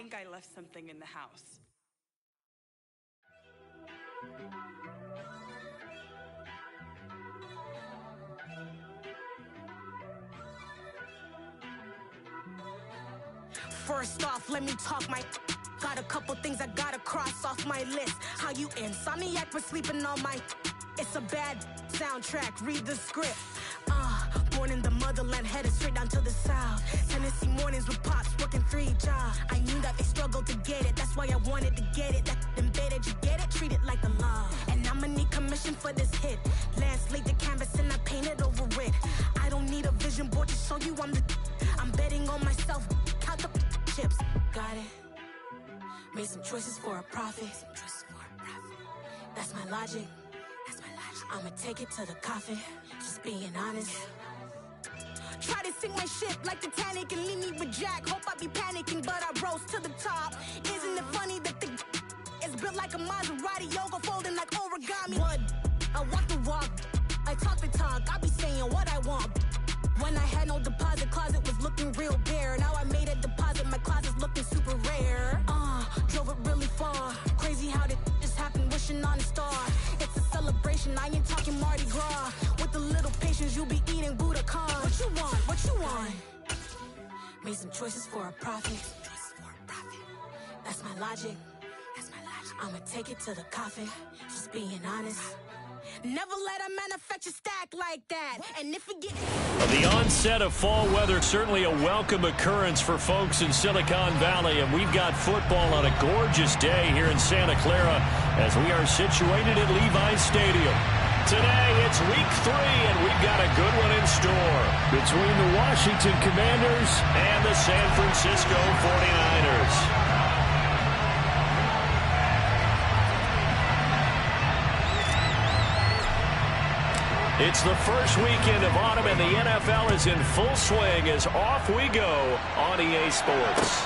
think I left something in the house. First off, let me talk my... Got a couple things I gotta cross off my list. How you insomniac for sleeping on my... It's a bad soundtrack, read the script. Born in the motherland, headed straight down to the south. Tennessee mornings with pops, working 3 jobs. I knew that they struggled to get it, that's why I wanted to get it. That embedded, you get it? Treat it like a law. And I'ma need commission for this hit. Lance laid the canvas and I painted over it. I don't need a vision board to show you I'm the... I'm betting on myself, count the chips. Got it. Made some choices for a profit. That's my logic. I'ma take it to the coffin. Just being honest. Try to sink my ship like Titanic and leave me with Jack. Hope I be panicking, but I rose to the top. Isn't it funny that the is built like a Maserati, yoga folding like origami? What? I walk the walk, I talk the talk. I be saying what I want. When I had no deposit, closet was looking real bare. Now I made a deposit, my closet's looking super rare. Drove it really far. Crazy how did this happen, wishing on a star. It's a celebration, I ain't talking Mardi Gras. With a little patience, you'll be eating Budokan. What you want? What you want? Made some choices for a profit. That's my logic. I'ma take it to the coffin. Just being honest. Never let a manufacture stack like that. And if it get... The onset of fall weather, certainly a welcome occurrence for folks in Silicon Valley. And we've got football on a gorgeous day here in Santa Clara as we are situated at Levi's Stadium. Today, it's week 3, and we've got a good one in store between the Washington Commanders and the San Francisco 49ers. It's the first weekend of autumn, and the NFL is in full swing as off we go on EA Sports.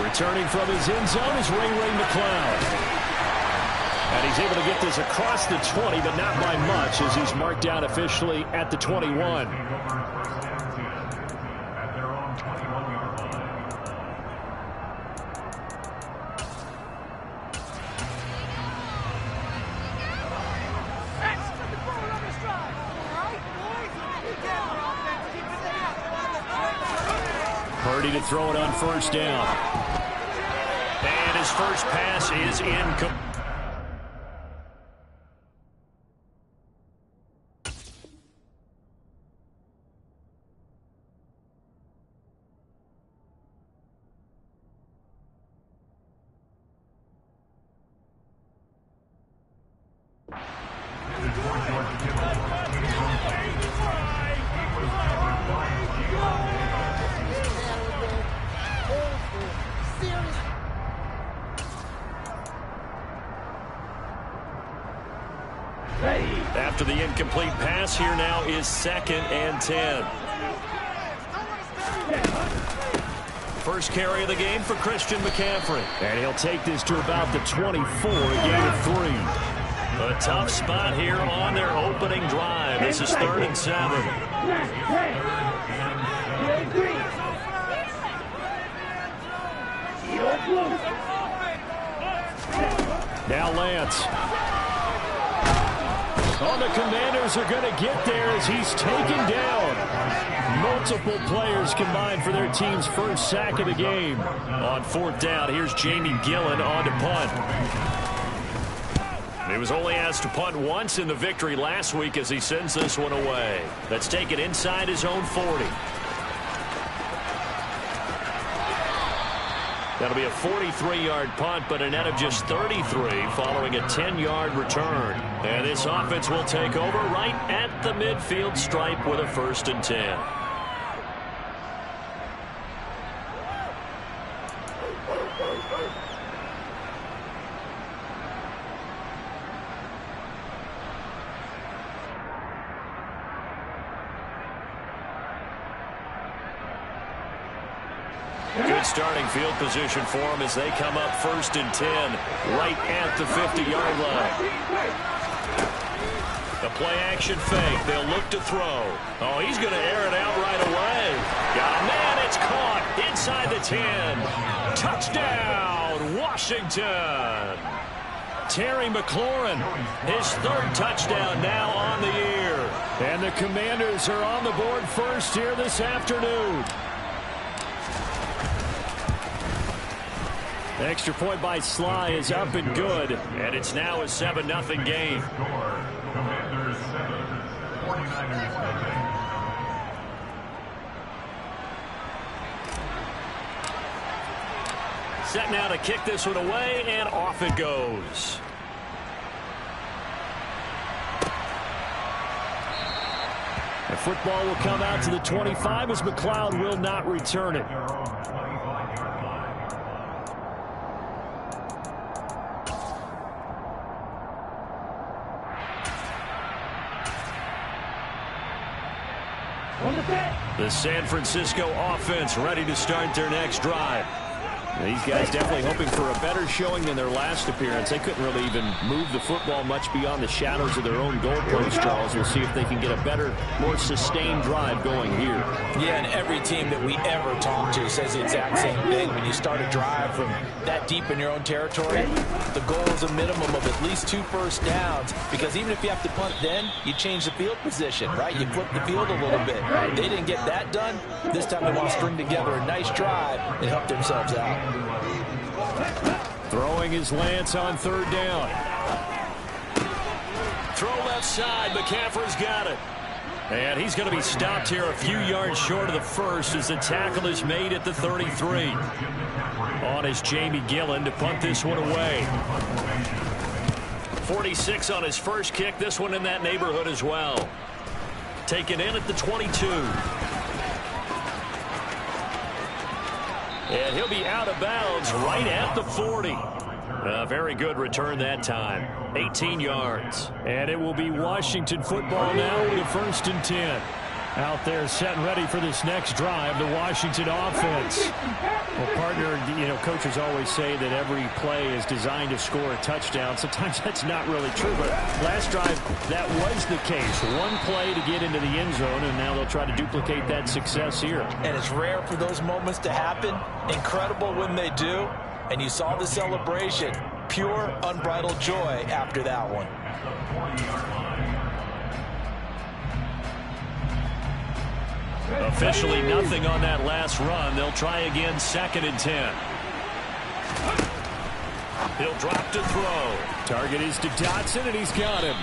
Returning from his end zone is Ray McCloud. And he's able to get this across the 20, but not by much, as he's marked down officially at the 21. Purdy to throw it on first down. And his first pass is incomplete. After the incomplete pass, here now is 2nd and 10. First carry of the game for Christian McCaffrey. And he'll take this to about the 24, a gain of 3. A tough spot here on their opening drive. This is 3rd and 7. Now Lance. Oh, the Commanders are going to get there as he's taken down. Multiple players combined for their team's first sack of the game. On 4th down, here's Jamie Gillen on to punt. He was only asked to punt once in the victory last week as he sends this one away. That's taken inside his own 40. That'll be a 43-yard punt, but a net of just 33 following a 10-yard return. And this offense will take over right at the midfield stripe with a 1st and 10. Good starting field position for them as they come up 1st and 10 right at the 50-yard line. The play action fake. They'll look to throw. Oh, he's going to air it out right away. Got a man. It's caught inside the 10. Touchdown, Washington. Terry McLaurin, his third touchdown now on the year. And the Commanders are on the board first here this afternoon. Extra point by Sly is up and good. And it's now a 7-0 game. Commanders 7, 49ers nothing. Set now to kick this one away, and off it goes. The football will come out to the 25 as McLeod will not return it. The San Francisco offense ready to start their next drive. These guys definitely hoping for a better showing than their last appearance. They couldn't really even move the football much beyond the shadows of their own goalpost, Charles. We'll see if they can get a better, more sustained drive going here. Yeah, and every team that we ever talk to says the exact same thing. When you start a drive from that deep in your own territory, the goal is a minimum of at least 2 first downs, because even if you have to punt then, you change the field position, right? You flip the field a little bit. They didn't get that done. This time they want to string together a nice drive and help themselves out. Throwing his Lance on third down. Throw left side. McCaffrey's got it. And he's going to be stopped here a few yards short of the first as the tackle is made at the 33. On is Jamie Gillen to punt this one away. 46 on his first kick. This one in that neighborhood as well. Taken in at the 22. And he'll be out of bounds right at the 40. A very good return that time. 18 yards. And it will be Washington football now with a 1st and 10. Out there set and ready for this next drive, the Washington offense. Well, partner, coaches always say that every play is designed to score a touchdown. Sometimes that's not really true, but last drive, that was the case. One play to get into the end zone, and now they'll try to duplicate that success here. And it's rare for those moments to happen. Incredible when they do. And you saw the celebration. Pure, unbridled joy after that one. Officially nothing on that last run. They'll try again, 2nd and 10. He'll drop to throw. Target is to Dotson, and he's got him.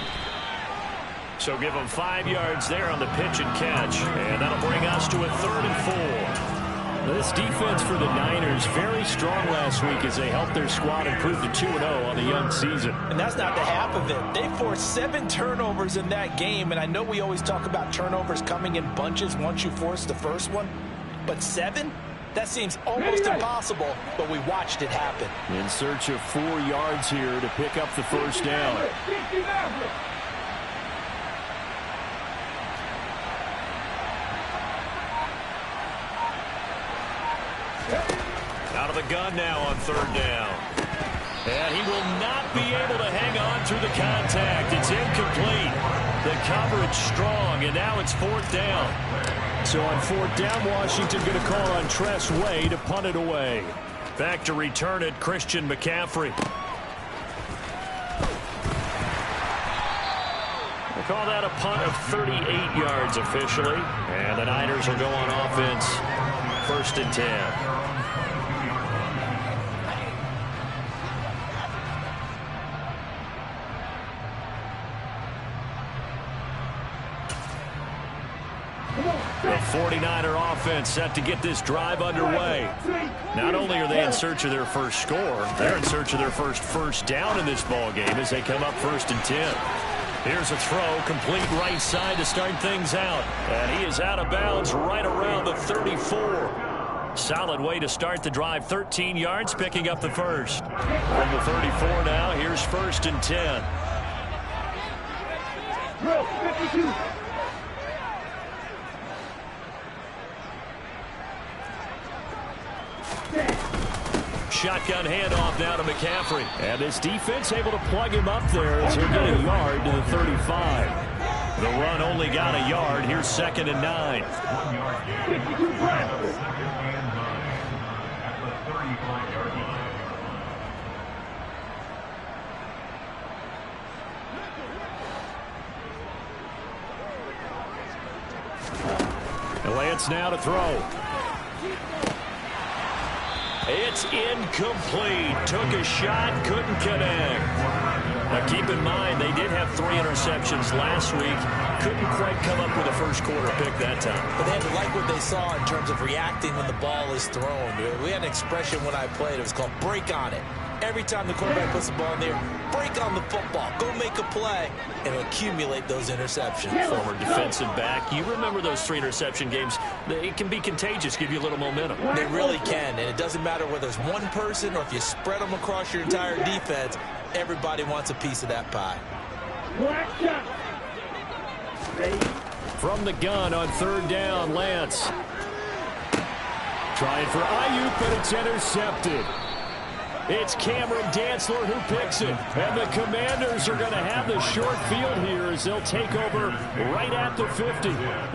So give him 5 yards there on the pitch and catch. And that'll bring us to a 3rd and 4. This defense for the Niners very strong last week as they helped their squad improve to 2-0 on the young season. And that's not the half of it. They forced 7 turnovers in that game, and I know we always talk about turnovers coming in bunches once you force the first one, but 7? That seems almost impossible, but we watched it happen. In search of 4 yards here to pick up the first down. Out of the gun now on 3rd down. And he will not be able to hang on through the contact. It's incomplete. The coverage strong, and now it's 4th down. So on 4th down, Washington going to call on Tress Way to punt it away. Back to return it, Christian McCaffrey. We'll call that a punt of 38 yards officially. And the Niners will go on offense. 1st and 10. The 49er offense set to get this drive underway. Not only are they in search of their first score, they're in search of their first down in this ball game as they come up 1st and 10. Here's a throw, complete right side to start things out. And he is out of bounds right around the 34. Solid way to start the drive. 13 yards, picking up the first. From the 34 now, here's 1st and 10. Shotgun handoff now to McCaffrey. And this defense able to plug him up there as he'll get a yard to the 35. The run only got a yard. Here's 2nd and 9. Lance now to throw. It's incomplete. Took a shot, couldn't connect. Now keep in mind, they did have 3 interceptions last week. Couldn't quite come up with a first quarter pick that time. But they had to like what they saw in terms of reacting when the ball is thrown. We had an expression when I played. It was called break on it. Every time the quarterback puts the ball in there, break on the football. Go make a play and accumulate those interceptions. Former defensive back. You remember those 3 interception games. It can be contagious, give you a little momentum. They really can, and it doesn't matter whether it's one person or if you spread them across your entire defense. Everybody wants a piece of that pie. From the gun on 3rd down, Lance. Trying for Ayuk, but it's intercepted. It's Cameron Dantzler who picks it. And the Commanders are going to have the short field here as they'll take over right at the 50.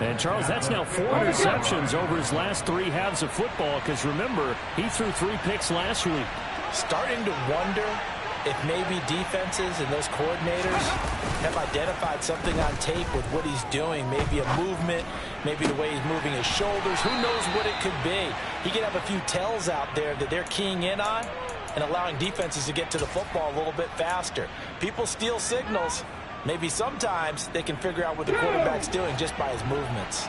And, Charles, that's now 4 interceptions over his last 3 halves of football because, remember, he threw 3 picks last week. Starting to wonder if maybe defenses and those coordinators have identified something on tape with what he's doing. Maybe a movement, maybe the way he's moving his shoulders. Who knows what it could be? He could have a few tells out there that they're keying in on and allowing defenses to get to the football a little bit faster. People steal signals. Maybe sometimes they can figure out what the quarterback's doing just by his movements.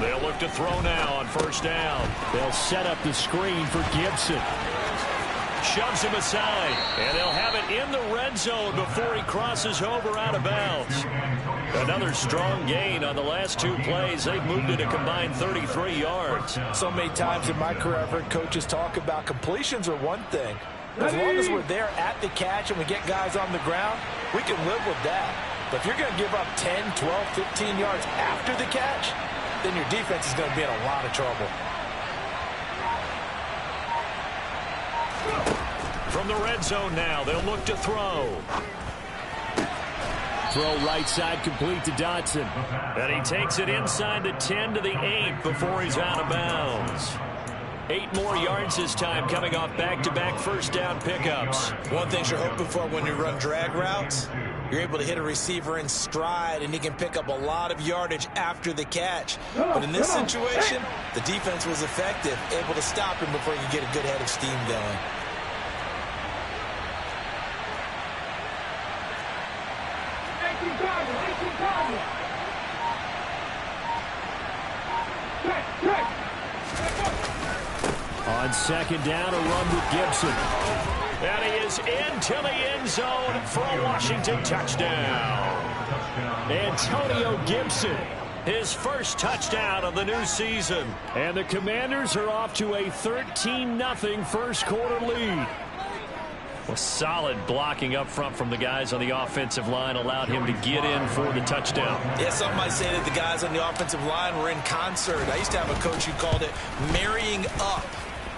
They'll look to throw now on 1st down. They'll set up the screen for Gibson. Shoves him aside, and they'll have it in the red zone before he crosses over out of bounds. Another strong gain on the last 2 plays. They've moved it a combined 33 yards. So many times in my career, I've heard coaches talk about completions are one thing. As long as we're there at the catch and we get guys on the ground, we can live with that. But if you're going to give up 10, 12, 15 yards after the catch, then your defense is going to be in a lot of trouble. From the red zone now, they'll look to throw. Throw right side complete to Dotson. And he takes it inside the 10 to the 8 before he's out of bounds. 8 more yards this time coming off back-to-back 1st down pickups. One thing you're hoping for when you run drag routes, you're able to hit a receiver in stride and he can pick up a lot of yardage after the catch. But in this situation, the defense was effective, able to stop him before he could get a good head of steam going. On 2nd down, a run with Gibson. And he is into the end zone for a Washington touchdown. Antonio Gibson, his first touchdown of the new season. And the Commanders are off to a 13-0 first quarter lead. Well, solid blocking up front from the guys on the offensive line allowed him to get in for the touchdown. Yeah, some might say that the guys on the offensive line were in concert. I used to have a coach who called it marrying up,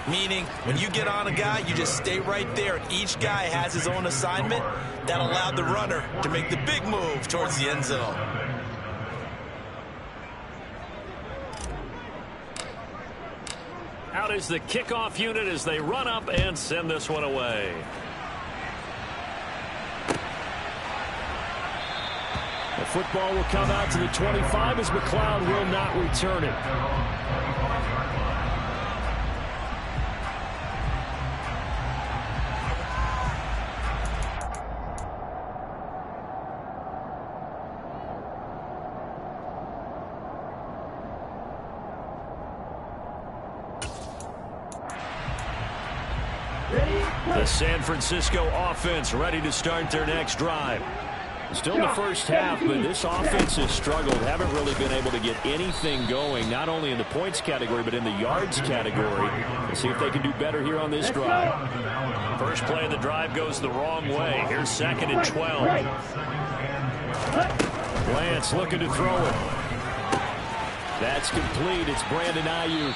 meaning when you get on a guy, you just stay right there, and each guy has his own assignment. That allowed the runner to make the big move towards the end zone. Out is the kickoff unit as they run up and send this one away. The football will come out to the 25 as McLeod will not return it. The San Francisco offense ready to start their next drive. Still in the first half, but this offense has struggled. Haven't really been able to get anything going, not only in the points category, but in the yards category. Let's see if they can do better here on this drive. First play of the drive goes the wrong way. Here's 2nd and 12. Lance looking to throw it. That's complete. It's Brandon Ayuk.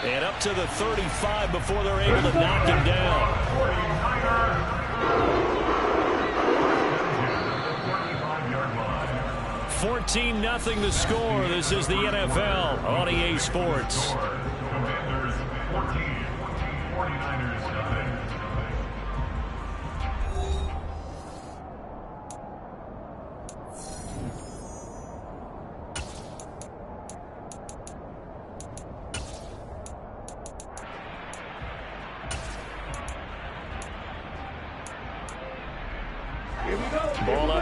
And up to the 35 before they're able to knock him down. 14-0 the score. This is the NFL on EA Sports. Commanders 14, 49ers nothing.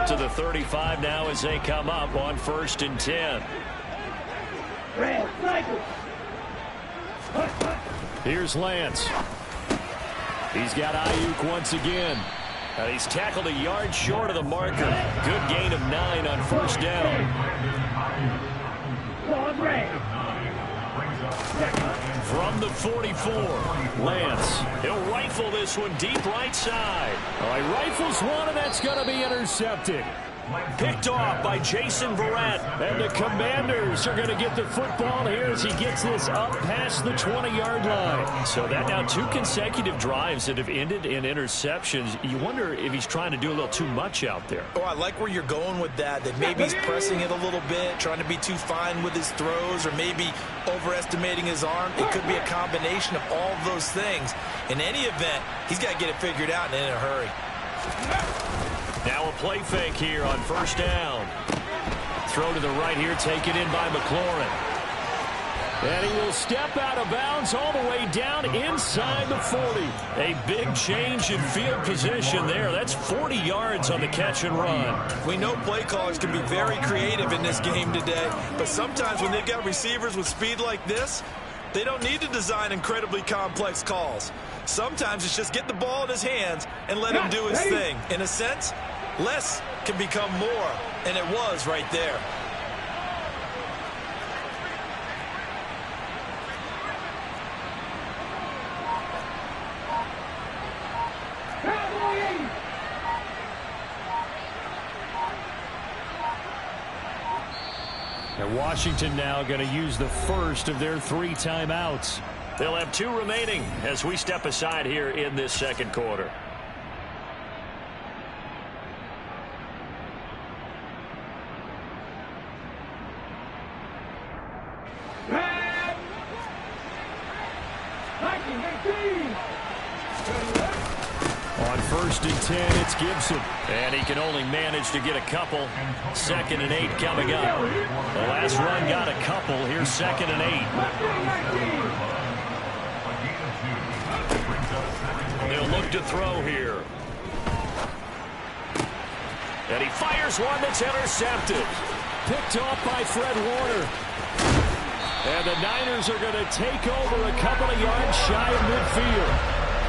to the 35 now as they come up on 1st and 10. Here's Lance. He's got Ayuk once again. And he's tackled a yard short of the marker. Good gain of 9 on 1st down. From the 44, Lance. He'll rifle this one deep right side. All right, rifles one, and that's going to be intercepted. Picked off by Jason Verrett. And the Commanders are going to get the football here as he gets this up past the 20-yard line. So that now 2 consecutive drives that have ended in interceptions. You wonder if he's trying to do a little too much out there. Oh, I like where you're going with that maybe he's pressing it a little bit, trying to be too fine with his throws, or maybe overestimating his arm. It could be a combination of all of those things. In any event, he's got to get it figured out and in a hurry. Now a play fake here on 1st down. Throw to the right here, taken in by McLaurin. And he will step out of bounds all the way down inside the 40. A big change in field position there. That's 40 yards on the catch and run. We know play callers can be very creative in this game today, but sometimes when they've got receivers with speed like this, they don't need to design incredibly complex calls. Sometimes it's just get the ball in his hands and let him do his thing. In a sense, less can become more, and it was right there. And Washington now going to use the first of their 3 timeouts. They'll have 2 remaining as we step aside here in this second quarter. On 1st and 10, it's Gibson. And he can only manage to get a couple. 2nd and 8 coming up. The last run got a couple. Here's 2nd and 8. They'll look to throw here. And he fires one that's intercepted. Picked off by Fred Warner. And the Niners are going to take over a couple of yards shy of midfield.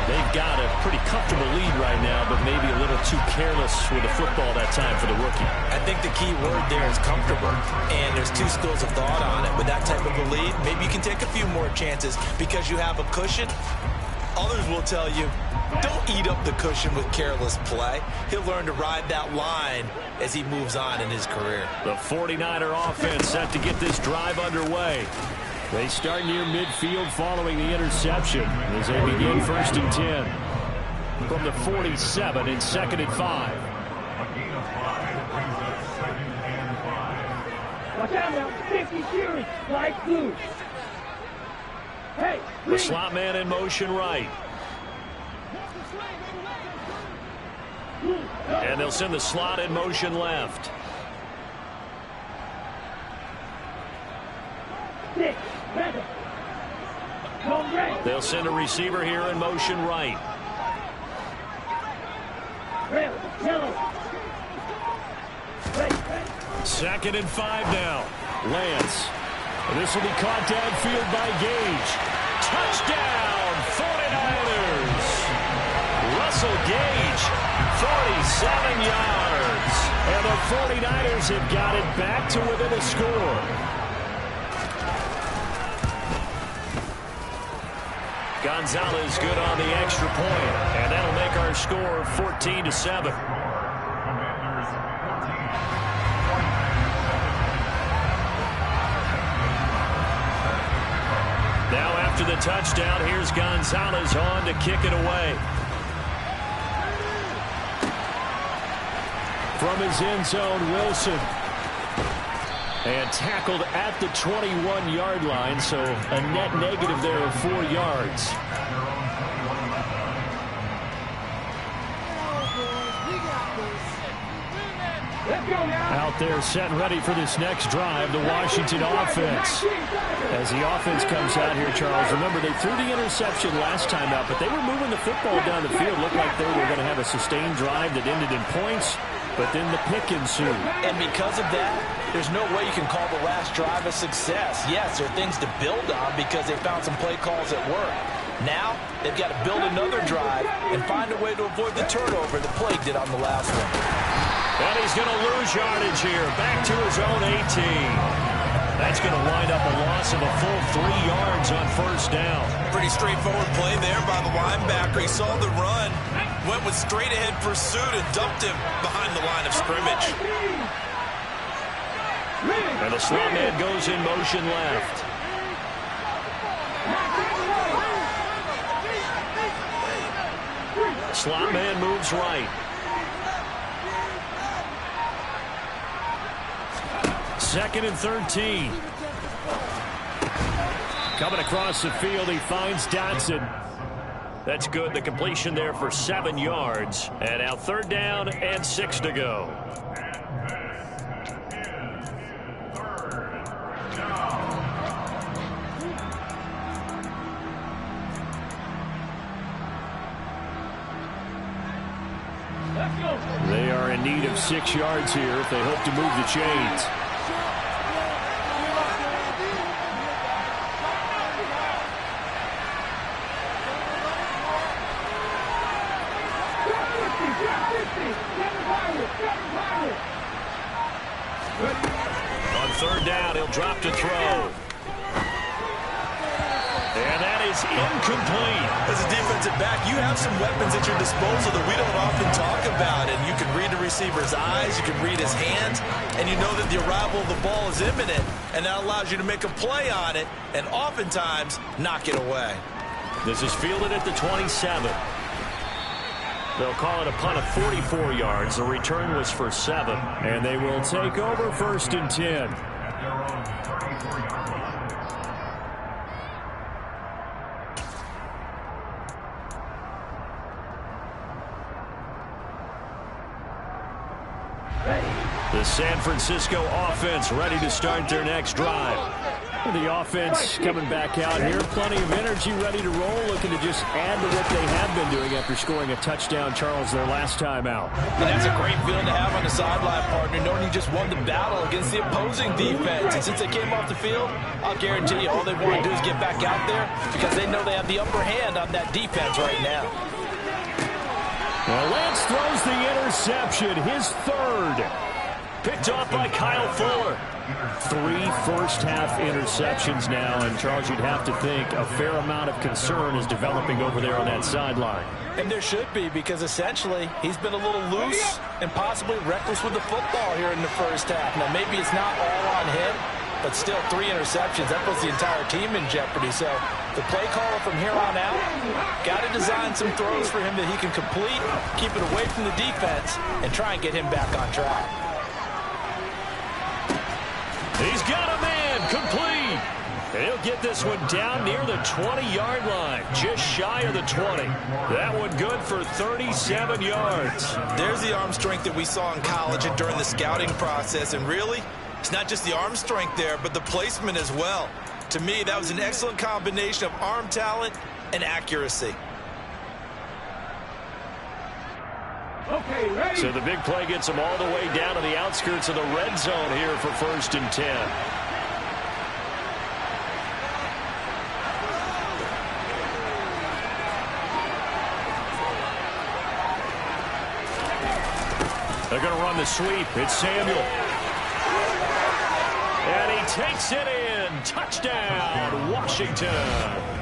They've got a pretty comfortable lead right now, but maybe a little too careless with the football that time for the rookie. I think the key word there is comfortable, and there's 2 schools of thought on it. With that type of a lead, maybe you can take a few more chances because you have a cushion. Others will tell you, don't eat up the cushion with careless play. He'll learn to ride that line as he moves on in his career. The 49er offense set to get this drive underway. They start near midfield following the interception as they begin 1st and 10. From the 47 and 2nd and 5. A gain of 5 brings us 2nd and 5. Watch out now, 50 series, light blue. Hey, the slot man in motion right. And they'll send the slot in motion left. 6, 7. They'll send a receiver here in motion right. Red, yellow. 2nd and 5 now. Lance. And this will be caught downfield by Gage. Touchdown, 49ers. Russell Gage, 47 yards. And the 49ers have got it back to within a score. Gonzalez good on the extra point, and that'll make our score 14-7. Commanders 14. Now after the touchdown, here's Gonzalez on to kick it away. From his end zone, Wilson. And tackled at the 21-yard line, so a net negative there of 4 yards. Out there set and ready for this next drive, the Washington offense. As the offense comes out here, Charles, remember they threw the interception last time out, but they were moving the football down the field. Looked like they were going to have a sustained drive that ended in points. but then the pick ensued. And because of that, there's no way you can call the last drive a success. Yes, there are things to build on because they found some play calls that work. Now, they've got to build another drive and find a way to avoid the turnover the Plague did on the last one. And he's going to lose yardage here, back to his own 18. That's going to wind up a loss of a full 3 yards on first down. Pretty straightforward play there by the linebacker. He saw the run, went with straight-ahead pursuit, and dumped him behind the line of scrimmage. And the slot man goes in motion left. Slot man moves right. Second and 13. Coming across the field, he finds Dotson. That's good. The completion there for 7 yards. And now third down and 6 to go. They are in need of 6 yards here if they hope to move the chains. On third down, he'll drop to throw. And that is incomplete. As a defensive back, you have some weapons at your disposal that we don't often talk about. And you can read the receiver's eyes, you can read his hands, and you know that the arrival of the ball is imminent. And that allows you to make a play on it and oftentimes knock it away. This is fielded at the 27. They'll call it a punt of 44 yards. The return was for 7. And they will take over first and 10. The San Francisco offense ready to start their next drive. The offense coming back out here. Plenty of energy, ready to roll, looking to just add to what they have been doing after scoring a touchdown, Charles, their last time out. And that's a great feeling to have on the sideline, partner, knowing you just won the battle against the opposing defense. And since they came off the field, I'll guarantee you all they want to do is get back out there because they know they have the upper hand on that defense right now. Well, Lance throws the interception, his third. Picked off by Kyle Fuller. 3 first-half interceptions now, and Charles, you'd have to think a fair amount of concern is developing over there on that sideline. And there should be, because essentially he's been a little loose and possibly reckless with the football here in the first half. Now, maybe it's not all on him, but still 3 interceptions. That puts the entire team in jeopardy. So the play caller from here on out got to design some throws for him that he can complete, keep it away from the defense, and try and get him back on track. He's got a man complete. He'll get this one down near the 20-yard line, just shy of the 20. That one good for 37 yards. There's the arm strength that we saw in college and during the scouting process. And really, it's not just the arm strength there, but the placement as well. To me, that was an excellent combination of arm talent and accuracy. Okay, ready. So the big play gets them all the way down to the outskirts of the red zone here for first and 10. They're going to run the sweep. It's Samuel. And he takes it in. Touchdown, Washington.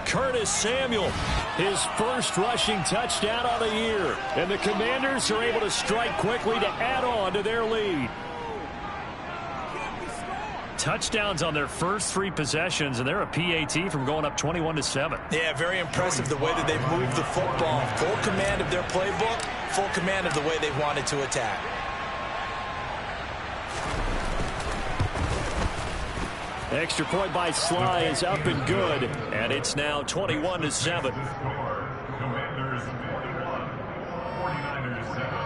Curtis Samuel, his first rushing touchdown of the year. And the Commanders are able to strike quickly to add on to their lead. Touchdowns on their first 3 possessions, and they're a PAT from going up 21-7. Yeah, very impressive the way that they've moved the football. Full command of their playbook, full command of the way they wanted to attack. Extra point by Sly is up and good. And it's now 21-7. Commanders 41, 49ers 7.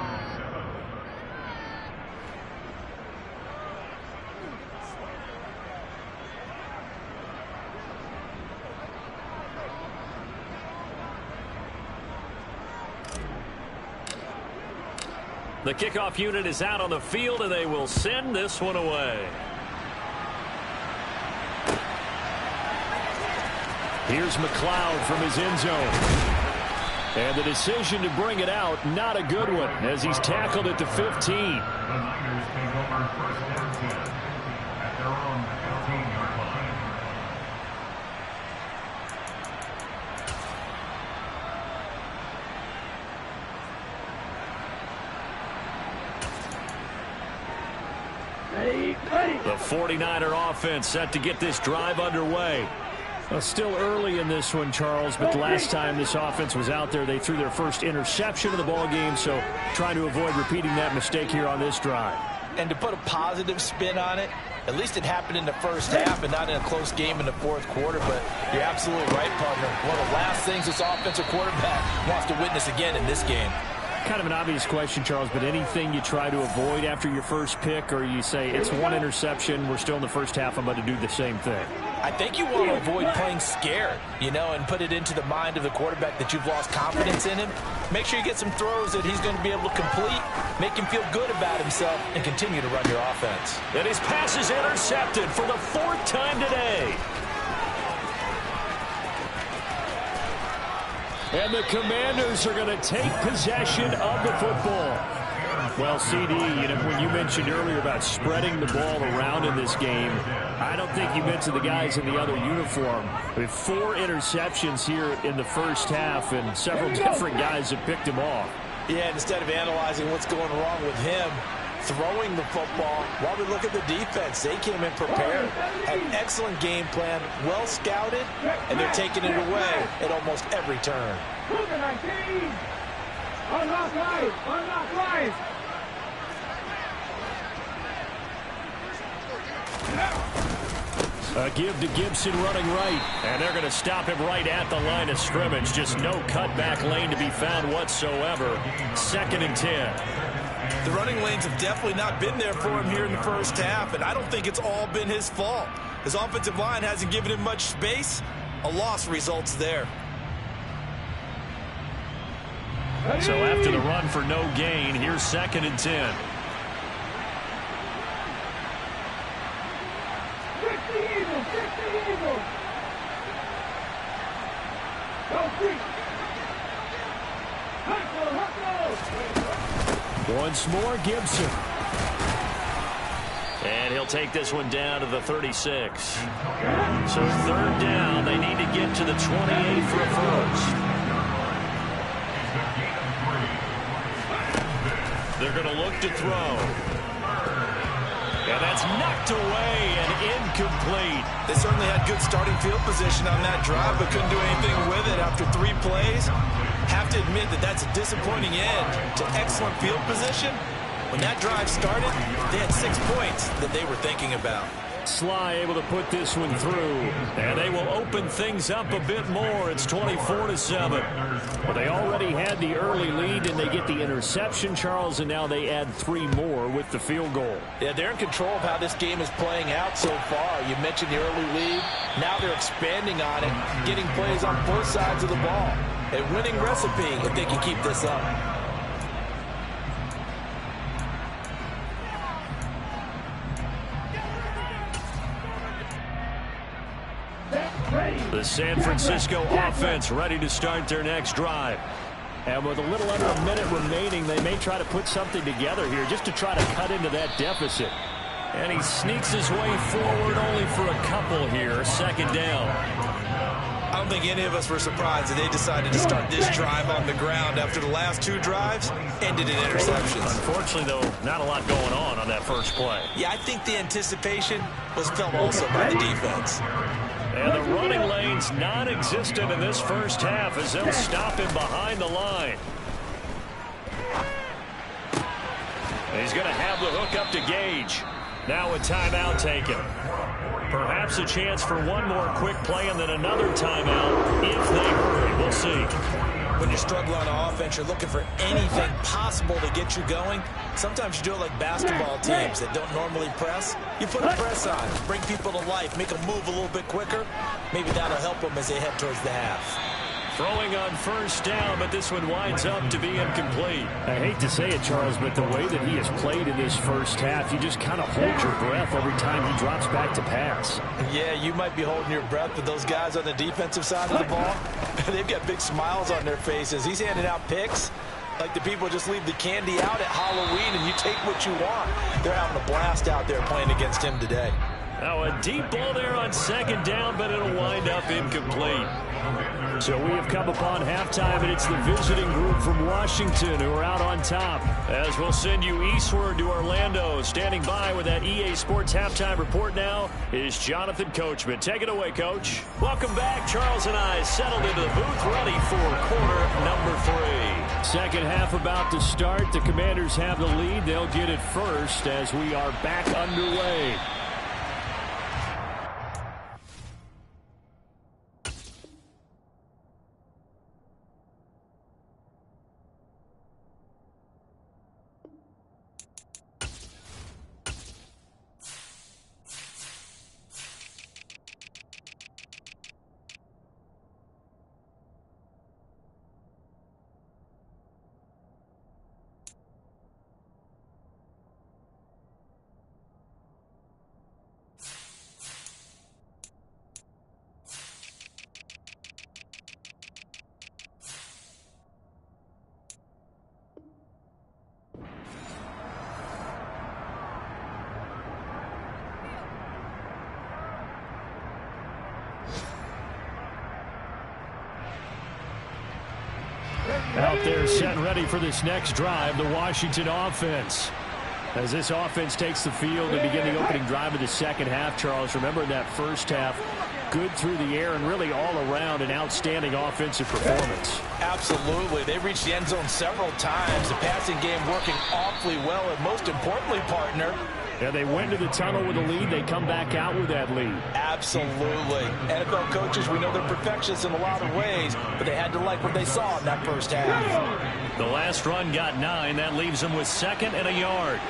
The kickoff unit is out on the field, and they will send this one away. Here's McLeod from his end zone. And the decision to bring it out, not a good one, as he's tackled at the 15. The Niners take over first and 10 at their own 15-yard line. The 49er offense set to get this drive underway. Well, still early in this one, Charles, but the last time this offense was out there, they threw their first interception of the ball game, so trying to avoid repeating that mistake here on this drive. And to put a positive spin on it, at least it happened in the first half and not in a close game in the fourth quarter, but you're absolutely right, partner. One of the last things this offensive quarterback wants to witness again in this game. Kind of an obvious question, Charles, but anything you try to avoid after your first pick, or you say it's one interception, we're still in the first half, I'm going to do the same thing? I think you want to avoid playing scared, and put it into the mind of the quarterback that you've lost confidence in him. Make sure you get some throws that he's going to be able to complete, make him feel good about himself, and continue to run your offense. And his pass is intercepted for the 4th time today. And the Commanders are going to take possession of the football. Well, CD, when you mentioned earlier about spreading the ball around in this game, I don't think you mentioned the guys in the other uniform. With 4 interceptions here in the first half, and several different guys have picked him off. Yeah, instead of analyzing what's going wrong with him, throwing the football, while we look at the defense, they came in prepared, had an excellent game plan, well scouted, and they're taking it away at almost every turn. Unlock life! Unlock life! A give to Gibson running right, and they're going to stop him right at the line of scrimmage. Just no cutback lane to be found whatsoever. 2nd and 10. The running lanes have definitely not been there for him here in the first half, and I don't think it's all been his fault. His offensive line hasn't given him much space. A loss results there. So after the run for no gain, here's 2nd and 10. Once more, Gibson. And he'll take this one down to the 36. So 3rd down, they need to get to the 28 for a first. They're going to look to throw. And that's knocked away and incomplete. They certainly had good starting field position on that drive, but couldn't do anything with it after 3 plays. Have to admit that that's a disappointing end to excellent field position. When that drive started, they had 6 points that they were thinking about. Sly able to put this one through, and they will open things up a bit more. It's 24-7. Well, they already had the early lead, and they get the interception, Charles, and now they add 3 more with the field goal. Yeah, they're in control of how this game is playing out so far. You mentioned the early lead. Now they're expanding on it, getting plays on both sides of the ball. A winning recipe if they can keep this up. The San Francisco offense ready to start their next drive. And with a little under a minute remaining, they may try to put something together here just to try to cut into that deficit. And he sneaks his way forward only for a couple here. 2nd down. I don't think any of us were surprised that they decided to start this drive on the ground after the last 2 drives ended in interceptions. Unfortunately, though, not a lot going on that first play. Yeah, I think the anticipation was felt also by the defense. And the running lane's non-existent in this first half as they'll stop him behind the line. And he's going to have the hook up to Gage. Now a timeout taken. Perhaps a chance for one more quick play and then another timeout if they hurry. We'll see. When you're struggling on offense, you're looking for anything possible to get you going. Sometimes you do it like basketball teams that don't normally press. You put a press on, bring people to life, make them move a little bit quicker. Maybe that'll help them as they head towards the half. Throwing on first down, but this one winds up to be incomplete. I hate to say it, Charles, but the way that he has played in this first half, you just kind of hold your breath every time he drops back to pass. Yeah, you might be holding your breath, but those guys on the defensive side of the ball, they've got big smiles on their faces. He's handing out picks like the people just leave the candy out at Halloween and you take what you want. They're having a blast out there playing against him today. Now a deep ball there on second down, but it'll wind up incomplete. So we have come upon halftime, and it's the visiting group from Washington who are out on top. As we'll send you eastward to Orlando. Standing by with that EA Sports halftime report now is Jonathan Coachman. Take it away, Coach. Welcome back. Charles and I settled into the booth, ready for quarter number 3. Second half about to start. The Commanders have the lead. They'll get it first as we are back underway. Out there set and ready for this next drive, the Washington offense. As this offense takes the field to begin the opening drive of the second half, Charles, remember in that first half, good through the air and really all around an outstanding offensive performance. Absolutely. They reached the end zone several times. The passing game working awfully well, and most importantly, partner, yeah, they went to the tunnel with a lead. They come back out with that lead. Absolutely. NFL coaches, we know they're perfectionists in a lot of ways, but they had to like what they saw in that first half. The last run got 9. That leaves them with 2nd and a yard.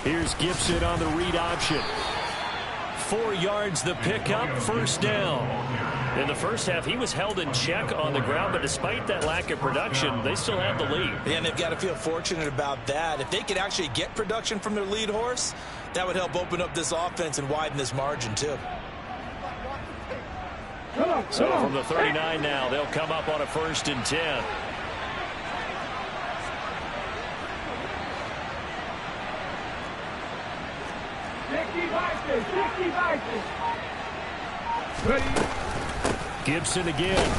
Here's Gibson on the read option. 4 yards the pickup, first down. In the first half, he was held in check on the ground, but despite that lack of production, they still have the lead. And they've got to feel fortunate about that. If they could actually get production from their lead horse, that would help open up this offense and widen this margin, too. So from the 39 now, they'll come up on a 1st and 10. Gibson again.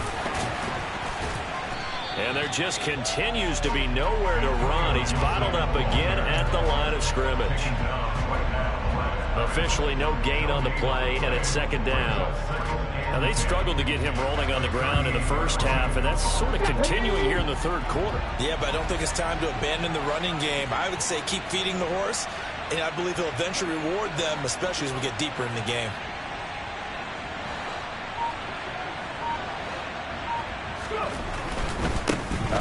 And there just continues to be nowhere to run. He's bottled up again at the line of scrimmage. Officially no gain on the play, and it's 2nd down. Now they struggled to get him rolling on the ground in the first half, and that's sort of continuing here in the 3rd quarter. Yeah, but I don't think it's time to abandon the running game. I would say keep feeding the horse, and I believe he'll eventually reward them, especially as we get deeper in the game.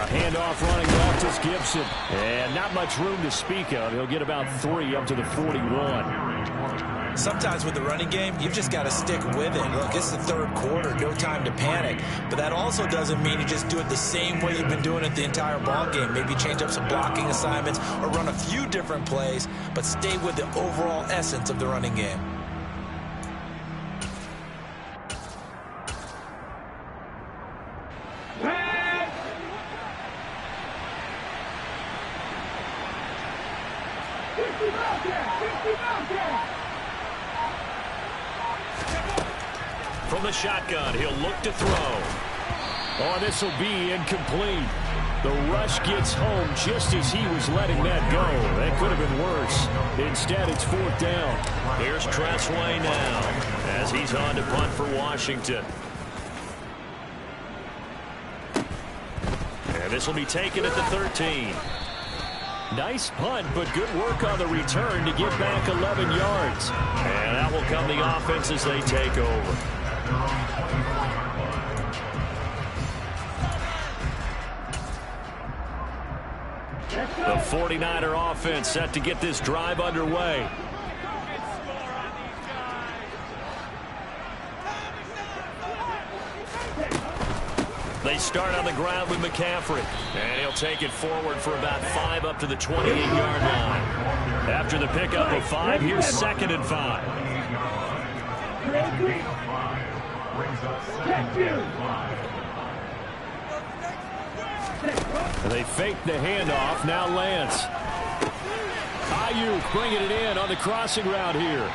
Handoff running left is Gibson. And not much room to speak of. He'll get about 3 up to the 41. Sometimes with the running game, you've just got to stick with it. Look, it's the 3rd quarter, no time to panic. But that also doesn't mean you just do it the same way you've been doing it the entire ball game. Maybe change up some blocking assignments or run a few different plays, but stay with the overall essence of the running game. From the shotgun, he'll look to throw. Oh, this will be incomplete. The rush gets home just as he was letting that go. That could have been worse. Instead, it's 4th down. Here's Tressway now as he's on to punt for Washington. And this will be taken at the 13. Nice punt, but good work on the return to get back 11 yards. And that will come the offense as they take over. 49er offense set to get this drive underway. They start on the ground with McCaffrey. And he'll take it forward for about 5 up to the 28-yard line. After the pickup of 5, here's 2nd and 5. They fake the handoff. Now Lance. Ayuk bringing it in on the crossing route here.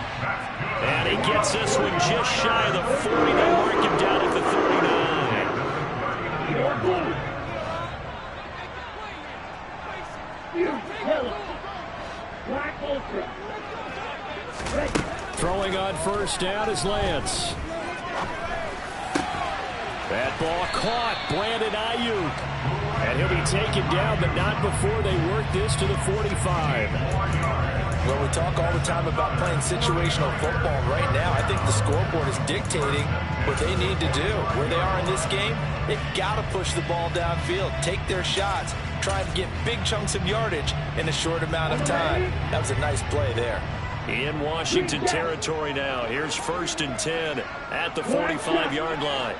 And he gets this one just shy of the 40. They mark him down at the 39. Throwing on first down is Lance. That ball caught. Brandon Ayuk. And he'll be taken down, but not before they work this to the 45. Well, we talk all the time about playing situational football. Right now, I think the scoreboard is dictating what they need to do. Where they are in this game, they've got to push the ball downfield, take their shots, try to get big chunks of yardage in a short amount of time. That was a nice play there. In Washington territory now. Here's 1st and 10 at the 45-yard line.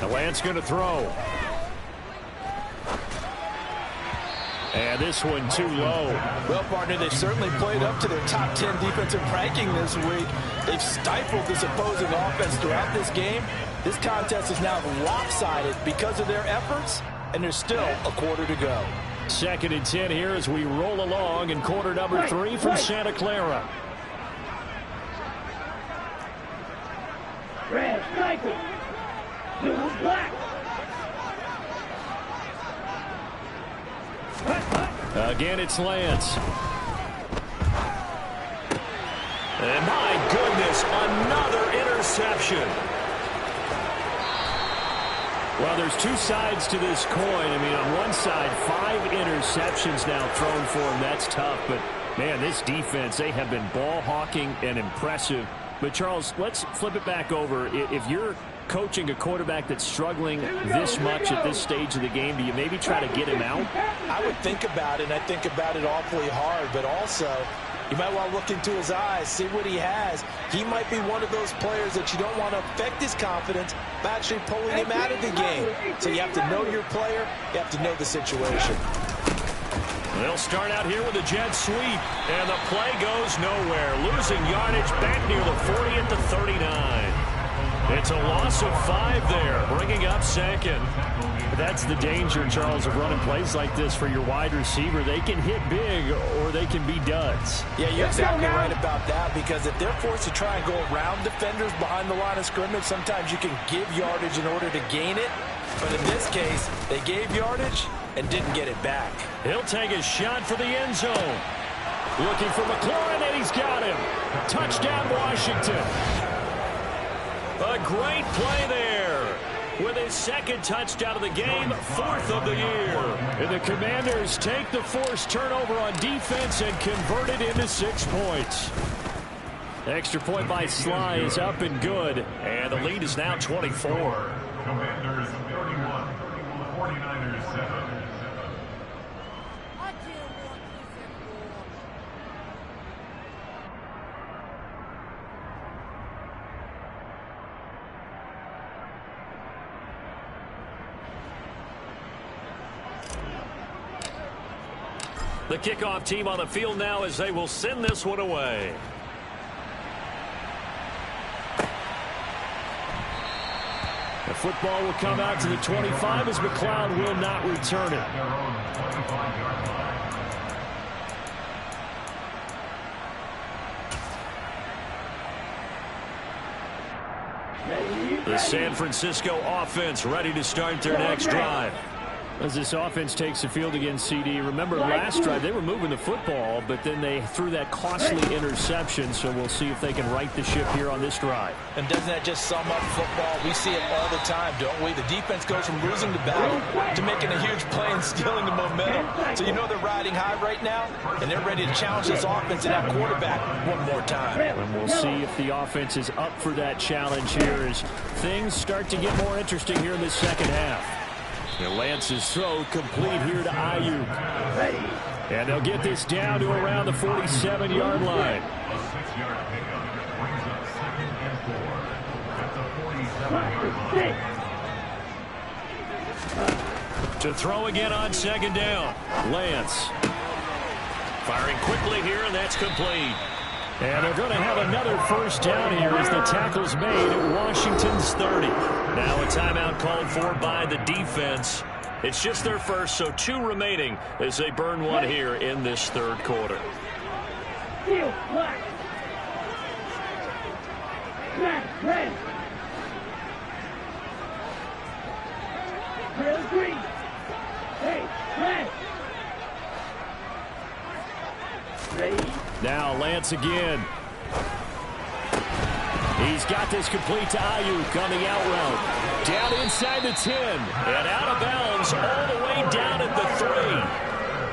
The Lance going to throw. And this one too low. Well, partner, they've certainly played up to their top 10 defensive ranking this week. They've stifled this opposing offense throughout this game. This contest is now lopsided because of their efforts, and there's still a quarter to go. 2nd and 10 here as we roll along in quarter number 3 from Santa Clara. Red, striker. Blue, black. Again, it's Lance. And my goodness, another interception. Well, there's 2 sides to this coin. I mean, on one side, 5 interceptions now thrown for him. That's tough. But, man, this defense, they have been ball hawking and impressive. But, Charles, let's flip it back over. If you're coaching a quarterback that's struggling this much at this stage of the game, do you maybe try to get him out? I would think about it, and I think about it awfully hard. But also, you might want to look into his eyes, see what he has. He might be one of those players that you don't want to affect his confidence by actually pulling him out of the game. So you have to know your player. You have to know the situation. They'll start out here with a jet sweep, and the play goes nowhere. Losing yardage back near the 40 at the 39. It's a loss of 5 there, bringing up 2nd. That's the danger, Charles, of running plays like this for your wide receiver. They can hit big or they can be duds. Yeah, you're exactly right about that, because if they're forced to try and go around defenders behind the line of scrimmage, sometimes you can give yardage in order to gain it. But in this case, they gave yardage and didn't get it back. He'll take a shot for the end zone. Looking for McLaurin, and he's got him. Touchdown, Washington. A great play there. With his 2nd touchdown of the game, 4th of the year. And the Commanders take the forced turnover on defense and convert it into 6 points. Extra point by Sly is up and good. And the lead is now 24. Commanders 31, 49ers 7. The kickoff team on the field now as they will send this one away. The football will come out to the 25 as McLeod will not return it. The San Francisco offense ready to start their next drive. As this offense takes the field against CD, remember last drive they were moving the football, but then they threw that costly interception, so we'll see if they can right the ship here on this drive. And doesn't that just sum up football? We see it all the time, don't we? The defense goes from losing the battle to making a huge play and stealing the momentum. So you know they're riding high right now, and they're ready to challenge this offense and that quarterback one more time. And we'll see if the offense is up for that challenge here as things start to get more interesting here in the second half. And Lance's throw complete here to Ayuk. And they'll get this down to around the 47-yard line. A 6-yard pickup brings up 2nd and 4 at the 47-yard line. To throw again on 2nd down. Lance. Firing quickly here, and that's complete. And they're going to have another 1st down here as the tackle's made at Washington's 30. Now a timeout called for by the defense. It's just their first, so 2 remaining as they burn one here in this 3rd quarter. Field, black. Black, red. Drill green. Hey, red. Ready. Now Lance again. He's got this complete to Ayuk on the out route. Down inside the 10. And out of bounds all the way down at the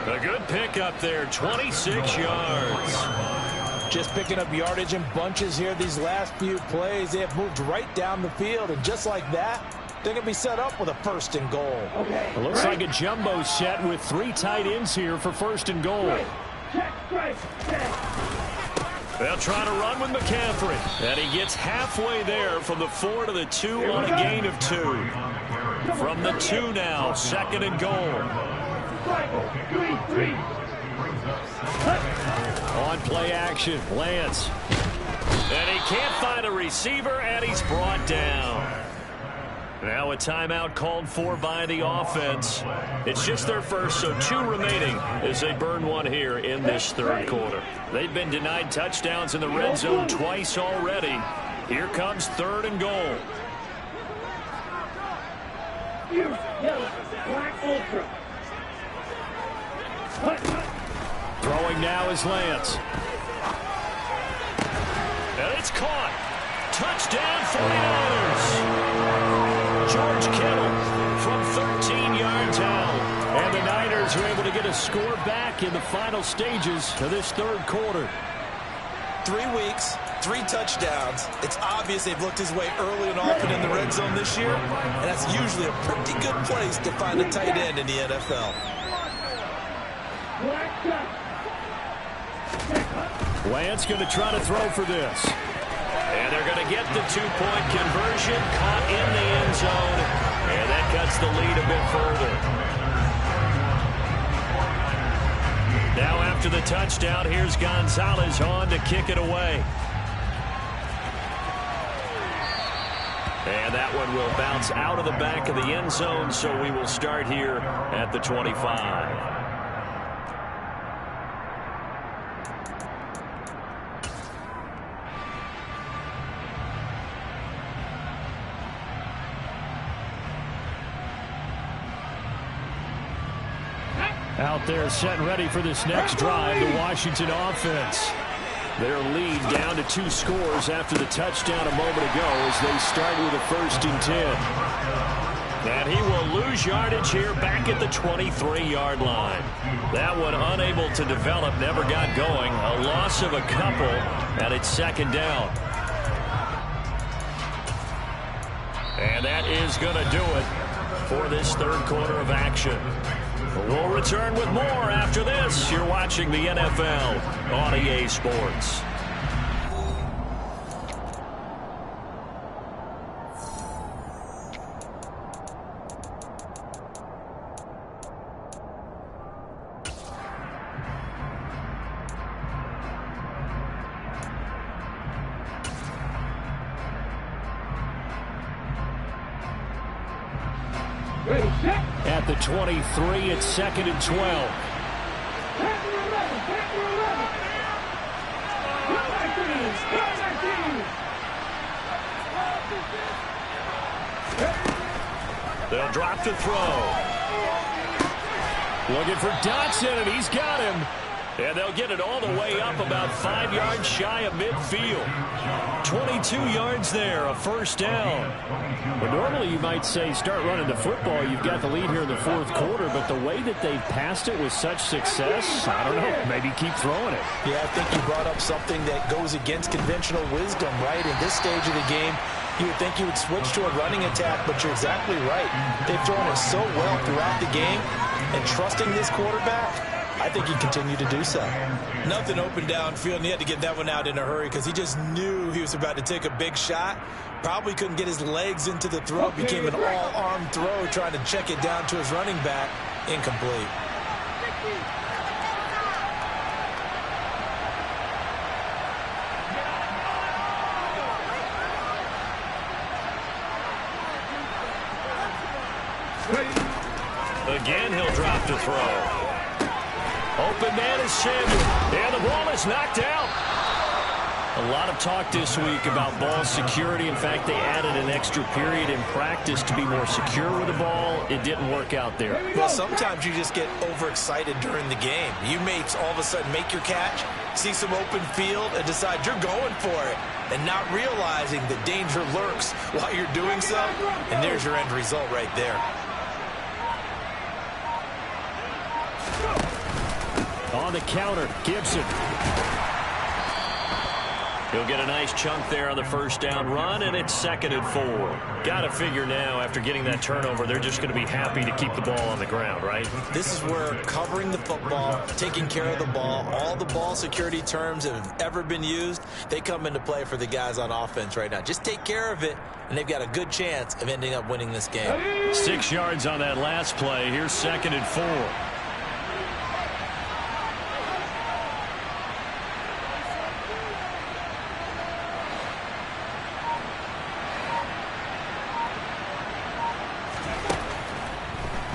3. A good pickup there, 26 yards. Just picking up yardage in bunches here these last few plays. They have moved right down the field, and just like that, they're going to be set up with a 1st and goal. Okay. It looks like a jumbo set with 3 tight ends here for 1st and goal. Check, strike, check. They'll try to run with McCaffrey. And he gets halfway there from the 4 to the 2 on a gain of 2. From the 2 now, 2nd and goal. 3. On play action, Lance. And he can't find a receiver, and he's brought down. Now a timeout called for by the offense. It's just their first, so 2 remaining as they burn one here in this 3rd quarter. They've been denied touchdowns in the red zone twice already. Here comes 3rd and goal. Yellow, black ultra. Throwing now is Lance. And it's caught. Touchdown 49ers. George Kittle from 13 yards out. And the Niners are able to get a score back in the final stages of this 3rd quarter. 3 weeks, 3 touchdowns. It's obvious they've looked his way early and often in the red zone this year, and that's usually a pretty good place to find a tight end in the NFL. Lance going to try to throw for this. And they're going to get the 2-point conversion, caught in the end zone, and that cuts the lead a bit further. Now after the touchdown, here's Gonzalez on to kick it away. And that one will bounce out of the back of the end zone, so we will start here at the 25. Out there set and ready for this next drive, the Washington offense. Their lead down to 2 scores after the touchdown a moment ago as they start with a 1st and 10. And he will lose yardage here back at the 23-yard line. That one unable to develop, never got going. A loss of a couple, and it's 2nd down. And that is going to do it for this 3rd quarter of action. We'll return with more after this. You're watching the NFL on EA Sports. At the 23, it's 2nd and 12. They'll drop to throw. Looking for Dotson, and he's got him. And they'll get it all the way up about 5 yards shy of midfield. 22 yards there, a 1st down. Well, normally you might say start running the football. You've got the lead here in the 4th quarter, but the way that they've passed it with such success, I don't know, maybe keep throwing it. Yeah, I think you brought up something that goes against conventional wisdom, right? In this stage of the game, You would think you would switch to a running attack, but you're exactly right. They've thrown it so well throughout the game, and trusting this quarterback, I think he continued to do so. Nothing open downfield, and he had to get that one out in a hurry because he just knew he was about to take a big shot. Probably couldn't get his legs into the throw. It became an all-arm throw, trying to check it down to his running back. Incomplete. Again, he'll drop to throw. Open man is Samuel. And the ball is knocked out. A lot of talk this week about ball security. In fact, they added an extra period in practice to be more secure with the ball. It didn't work out there. Well, sometimes you just get overexcited during the game. You may all of a sudden make your catch, see some open field, and decide you're going for it, and not realizing the danger lurks while you're doing so. And there's your end result right there. On the counter, Gibson. He'll get a nice chunk there on the first down run, and it's 2nd and 4. Got to figure now, after getting that turnover, they're just going to be happy to keep the ball on the ground, right? This is where covering the football, taking care of the ball, all the ball security terms that have ever been used, they come into play for the guys on offense right now. Just take care of it, and they've got a good chance of ending up winning this game. 6 yards on that last play. Here's 2nd and 4.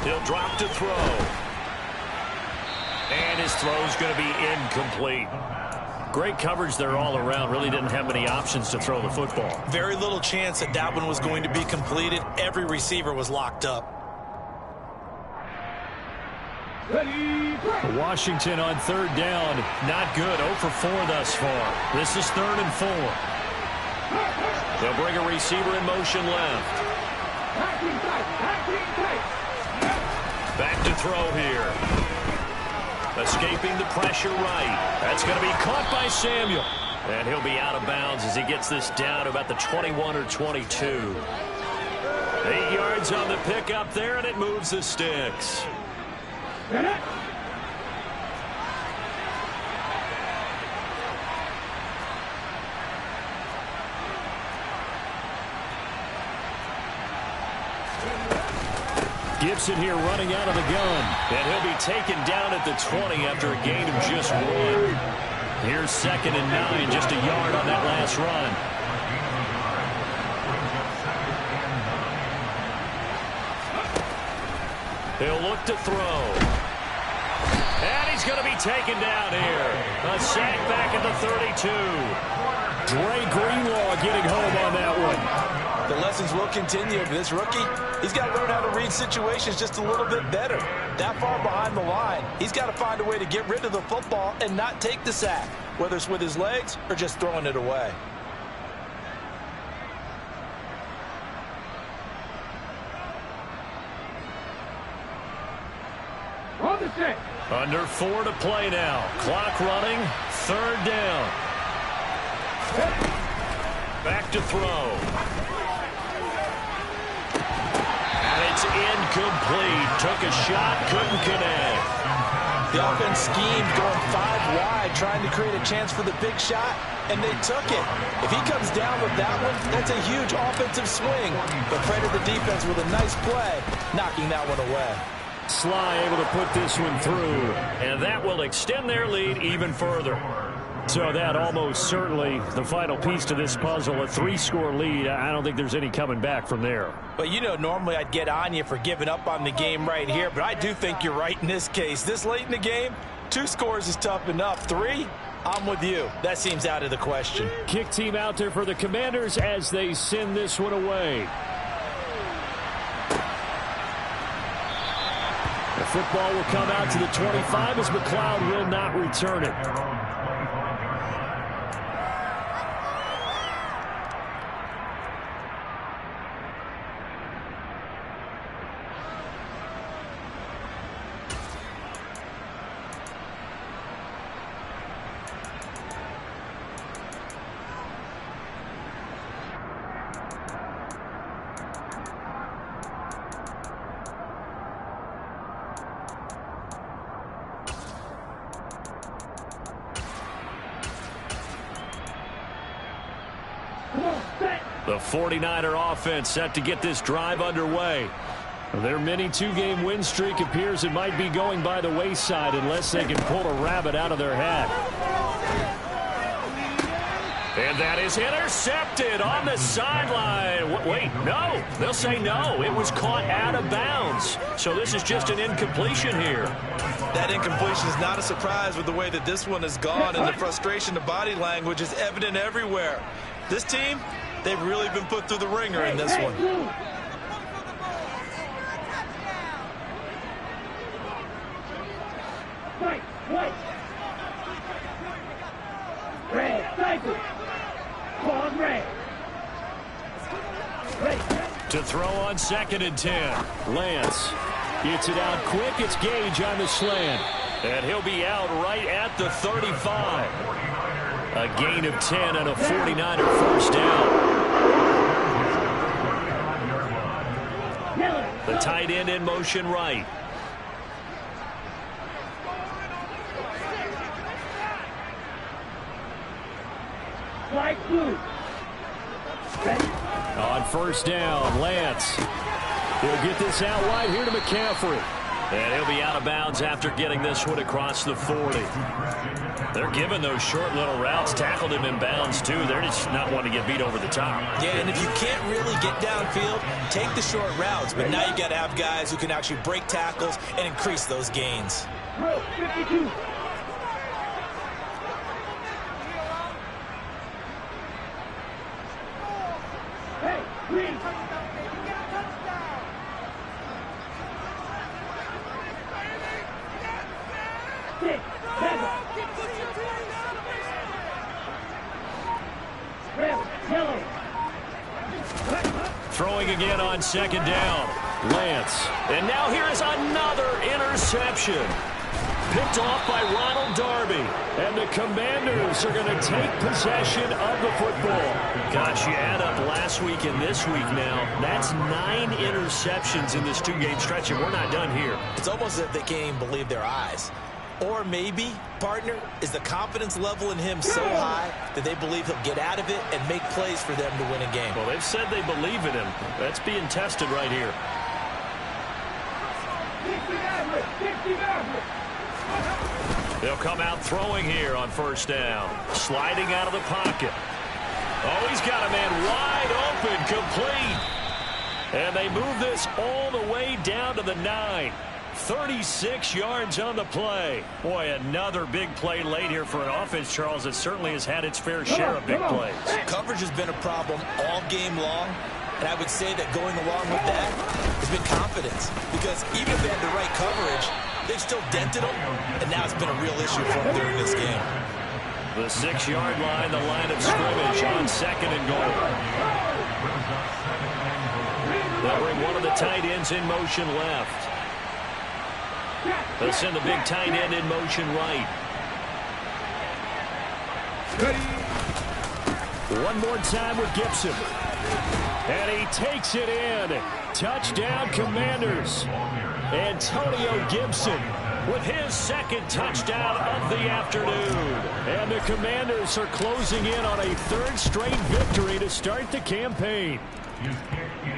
He'll drop to throw. And his throw's going to be incomplete. Great coverage there all around. Really didn't have many options to throw the football. Very little chance that that one was going to be completed. Every receiver was locked up. Washington on 3rd down. Not good. 0 for 4 thus far. This is 3rd and 4. They'll bring a receiver in motion left. Back to throw here. Escaping the pressure right. That's going to be caught by Samuel. And he'll be out of bounds as he gets this down to about the 21 or 22. 8 yards on the pickup there, and it moves the sticks. Gibson here running out of the gun. And he'll be taken down at the 20 after a gain of just 1. Here's 2nd and 9, just a yard on that last run. He'll look to throw. And he's going to be taken down here. A sack back at the 32. Dre Greenlaw getting home on that one. The lessons will continue. This rookie, he's got to learn how to read situations just a little bit better. That far behind the line, he's got to find a way to get rid of the football and not take the sack, whether it's with his legs or just throwing it away. Under 4 to play now. Clock running. 3rd down. Back to throw. And it's incomplete. Took a shot, couldn't connect. The offense schemed going 5 wide, trying to create a chance for the big shot, and they took it. If he comes down with that one, that's a huge offensive swing. But credit the defense with a nice play, knocking that one away. Sly able to put this one through, and that will extend their lead even further. So that almost certainly the final piece to this puzzle, a 3-score lead. I don't think there's any coming back from there. But, you know, normally I'd get on you for giving up on the game right here, but I do think you're right in this case. This late in the game, 2 scores is tough enough. 3, I'm with you. That seems out of the question. Kick team out there for the Commanders as they send this one away. The football will come out to the 25 as McLeod will not return it. Come on, set. The 49er offense set to get this drive underway. Their mini two-game win streak appears it might be going by the wayside unless they can pull a rabbit out of their hat. And that is intercepted on the sideline. Wait, no. They'll say no. It was caught out of bounds. So this is just an incompletion here. That incompletion is not a surprise with the way that this one has gone, and the frustration, the body language is evident everywhere. This team, they've really been put through the ringer in this one. Right, right. Red, cycle. Pause, red. Ready. To throw on 2nd and 10. Lance gets it out quick. It's Gage on the slant. And he'll be out right at the 35. A gain of 10 and a 49er first down. The tight end in motion right. Flag blue. Ready. On first down, Lance. He'll get this out wide here to McCaffrey. And he'll be out of bounds after getting this one across the 40. They're giving those short little routes. Tackled him in bounds, too. They're just not wanting to get beat over the top. Yeah, and if you can't really get downfield, take the short routes. But now you got to have guys who can actually break tackles and increase those gains. Row 52. Hey, green. 6, 7. Red, yellow. Throwing again on 2nd down. Lance. And now here is another interception. Picked off by Ronald Darby. And the Commanders are going to take possession of the football. Gosh, you add up last week and this week now. That's 9 interceptions in this two-game stretch, and we're not done here. It's almost as if they can't even believe their eyes. Or maybe, partner, is the confidence level in him so high that they believe he'll get out of it and make plays for them to win a game. Well, they've said they believe in him. That's being tested right here. 60 average. They'll come out throwing here on first down. Sliding out of the pocket. Oh, he's got a man wide open, complete. And they move this all the way down to the 9. 36 yards on the play. Boy, another big play late here for an offense, Charles, that certainly has had its fair share of big plays. Coverage has been a problem all game long, and I would say that going along with that has been confidence. Because even if they had the right coverage, they've still dented them, and now it's been a real issue for them during this game. The 6-yard line, the line of scrimmage on 2nd and goal. They'll bring one of the tight ends in motion left. They'll send the big tight end in motion right. One more time with Gibson. And he takes it in. Touchdown, Commanders. Antonio Gibson with his 2nd touchdown of the afternoon. And the Commanders are closing in on a 3rd straight victory to start the campaign.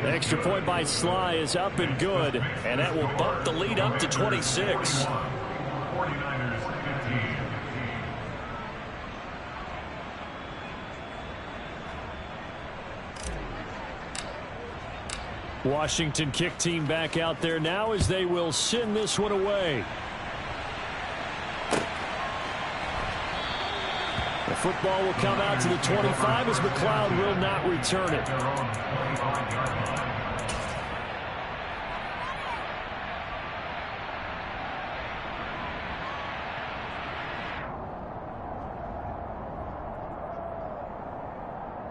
The extra point by Sly is up and good, and that will bump the lead up to 26. 49ers 15. Washington kick team back out there now as they will send this one away. The football will come out to the 25 as McLeod will not return it.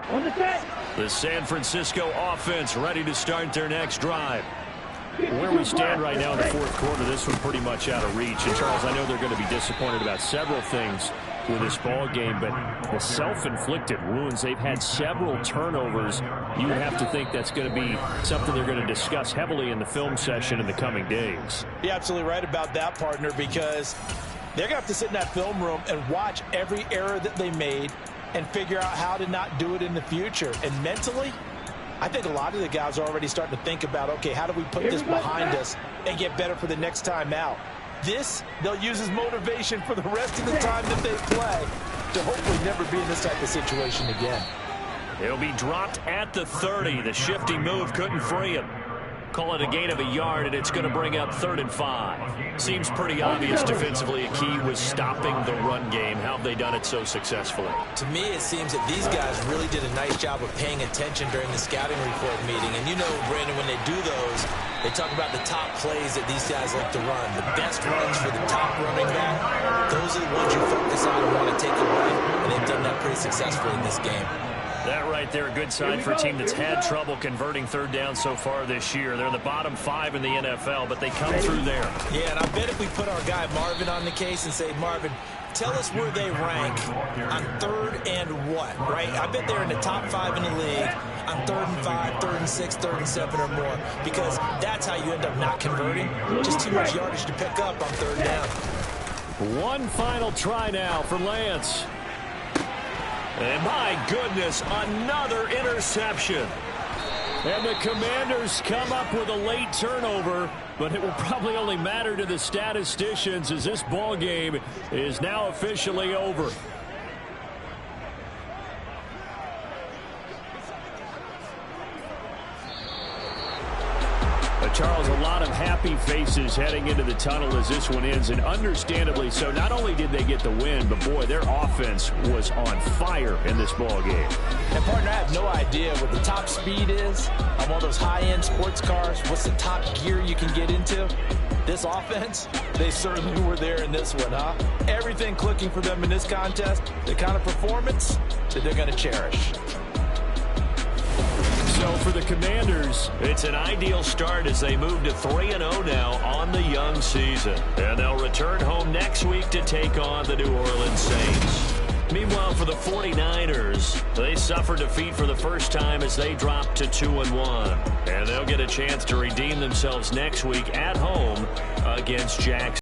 On the set. The San Francisco offense ready to start their next drive. Where we stand right now in the 4th quarter, this one pretty much out of reach. And, Charles, I know they're going to be disappointed about several things with this ball game, but the self-inflicted wounds, they've had several turnovers. You would have to think that's going to be something they're going to discuss heavily in the film session in the coming days. You're absolutely right about that, partner, because they're going to have to sit in that film room and watch every error that they made and figure out how to not do it in the future. And mentally, I think a lot of the guys are already starting to think about, okay, how do we put this behind us and get better for the next time out? This, they'll use as motivation for the rest of the time that they play to hopefully never be in this type of situation again. He'll be dropped at the 30. The shifty move couldn't free him. Call it a gain of a yard, and it's going to bring up 3rd and 5. Seems pretty obvious defensively a key was stopping the run game. How have they done it so successfully? To me, it seems that these guys really did a nice job of paying attention during the scouting report meeting. And you know, Brandon, when they do those, they talk about the top plays that these guys like to run. The best runs for the top running back, those are the ones you focus on and want to take away. And they've done that pretty successfully in this game. That right there, a good sign for a team that's had trouble converting 3rd down so far this year. They're in the bottom 5 in the NFL, but they come through there. Yeah, and I bet if we put our guy Marvin on the case and say, Marvin, tell us where they rank on 3rd and what, right? I bet they're in the top 5 in the league on 3rd and 5, 3rd and 6, 3rd and 7 or more, because that's how you end up not converting. Just too much yardage to pick up on 3rd down. One final try now for Lance. And my goodness, another interception. And the Commanders come up with a late turnover, but it will probably only matter to the statisticians as this ball game is now officially over. Charles, a lot of happy faces heading into the tunnel as this one ends, and understandably so. Not only did they get the win, but boy, their offense was on fire in this ball game. And partner, I have no idea what the top speed is on one of those high-end sports cars. What's the top gear you can get into? This offense, they certainly were there in this one, huh? Everything clicking for them in this contest, the kind of performance that they're going to cherish. So for the Commanders, it's an ideal start as they move to 3-0 now on the young season. And they'll return home next week to take on the New Orleans Saints. Meanwhile, for the 49ers, they suffered defeat for the first time as they dropped to 2-1. And they'll get a chance to redeem themselves next week at home against Jacksonville.